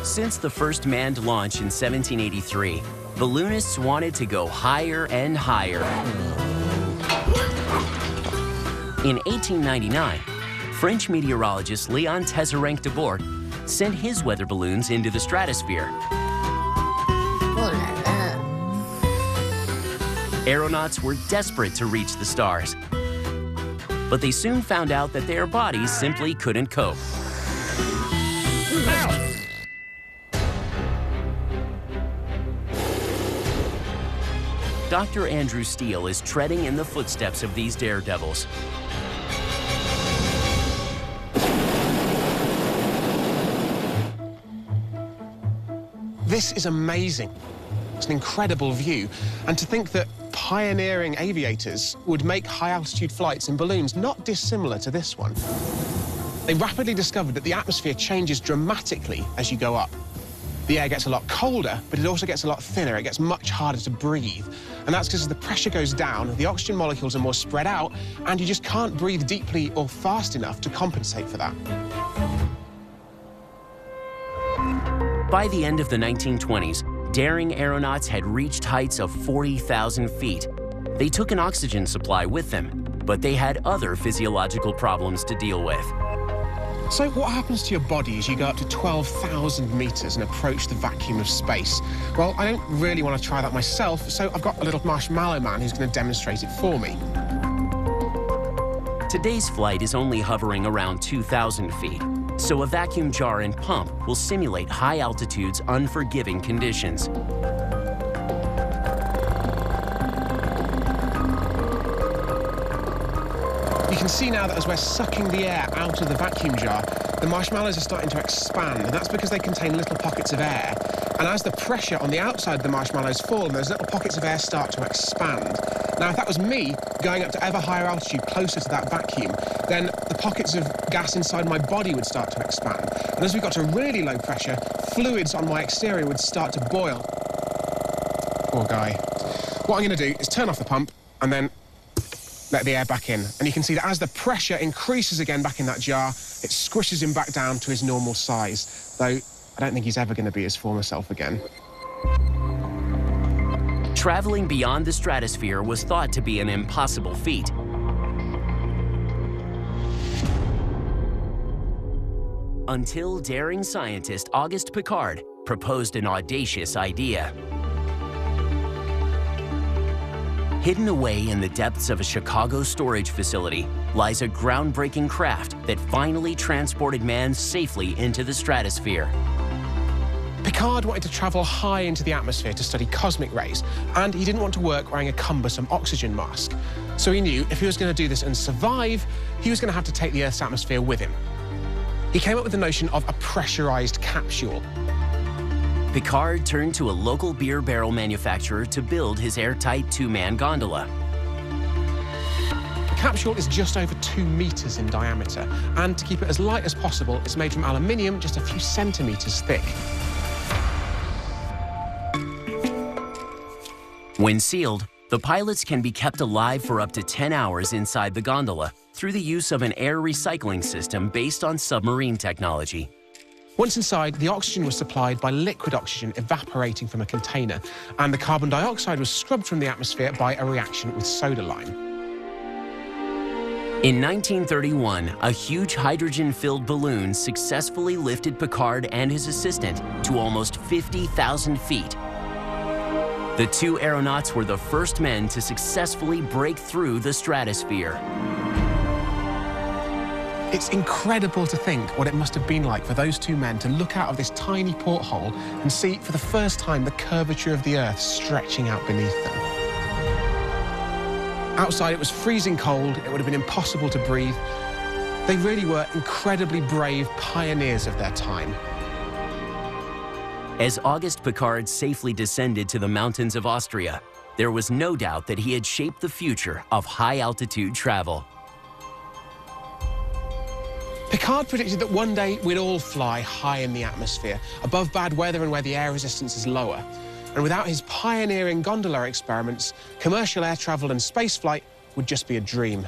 Since the first manned launch in 1783, balloonists wanted to go higher and higher. In 1899, French meteorologist Léon Tézerenc de Bort sent his weather balloons into the stratosphere. Aeronauts were desperate to reach the stars, but they soon found out that their bodies simply couldn't cope. Dr. Andrew Steele is treading in the footsteps of these daredevils. This is amazing. It's an incredible view. And to think that pioneering aviators would make high-altitude flights in balloons not dissimilar to this one. They rapidly discovered that the atmosphere changes dramatically as you go up. The air gets a lot colder, but it also gets a lot thinner. It gets much harder to breathe. And that's because as the pressure goes down, the oxygen molecules are more spread out, and you just can't breathe deeply or fast enough to compensate for that. By the end of the 1920s, daring aeronauts had reached heights of 40,000 feet. They took an oxygen supply with them, but they had other physiological problems to deal with. So what happens to your body as you go up to 12,000 meters and approach the vacuum of space? Well, I don't really want to try that myself, so I've got a little marshmallow man who's going to demonstrate it for me. Today's flight is only hovering around 2,000 feet, so a vacuum jar and pump will simulate high altitude's unforgiving conditions. You can see now that as we're sucking the air out of the vacuum jar, the marshmallows are starting to expand, and that's because they contain little pockets of air. And as the pressure on the outside of the marshmallows fall, those little pockets of air start to expand. Now, if that was me going up to ever higher altitude, closer to that vacuum, then the pockets of gas inside my body would start to expand. And as we got to really low pressure, fluids on my exterior would start to boil. Poor guy. What I'm going to do is turn off the pump and then let the air back in. And you can see that as the pressure increases again back in that jar, it squishes him back down to his normal size. Though I don't think he's ever going to be his former self again. Traveling beyond the stratosphere was thought to be an impossible feat. Until daring scientist Auguste Piccard proposed an audacious idea. Hidden away in the depths of a Chicago storage facility lies a groundbreaking craft that finally transported man safely into the stratosphere. Piccard wanted to travel high into the atmosphere to study cosmic rays, and he didn't want to work wearing a cumbersome oxygen mask. So he knew if he was going to do this and survive, he was going to have to take the Earth's atmosphere with him. He came up with the notion of a pressurized capsule. Piccard turned to a local beer barrel manufacturer to build his airtight two-man gondola. The capsule is just over 2 meters in diameter, and to keep it as light as possible, it's made from aluminium just a few centimeters thick. When sealed, the pilots can be kept alive for up to 10 hours inside the gondola through the use of an air recycling system based on submarine technology. Once inside, the oxygen was supplied by liquid oxygen evaporating from a container, and the carbon dioxide was scrubbed from the atmosphere by a reaction with soda lime. In 1931, a huge hydrogen-filled balloon successfully lifted Piccard and his assistant to almost 50,000 feet. The two aeronauts were the first men to successfully break through the stratosphere. It's incredible to think what it must have been like for those two men to look out of this tiny porthole and see for the first time the curvature of the Earth stretching out beneath them. Outside it was freezing cold, it would have been impossible to breathe. They really were incredibly brave pioneers of their time. As Auguste Piccard safely descended to the mountains of Austria, there was no doubt that he had shaped the future of high-altitude travel. Piccard predicted that one day we'd all fly high in the atmosphere, above bad weather and where the air resistance is lower. And without his pioneering gondola experiments, commercial air travel and spaceflight would just be a dream.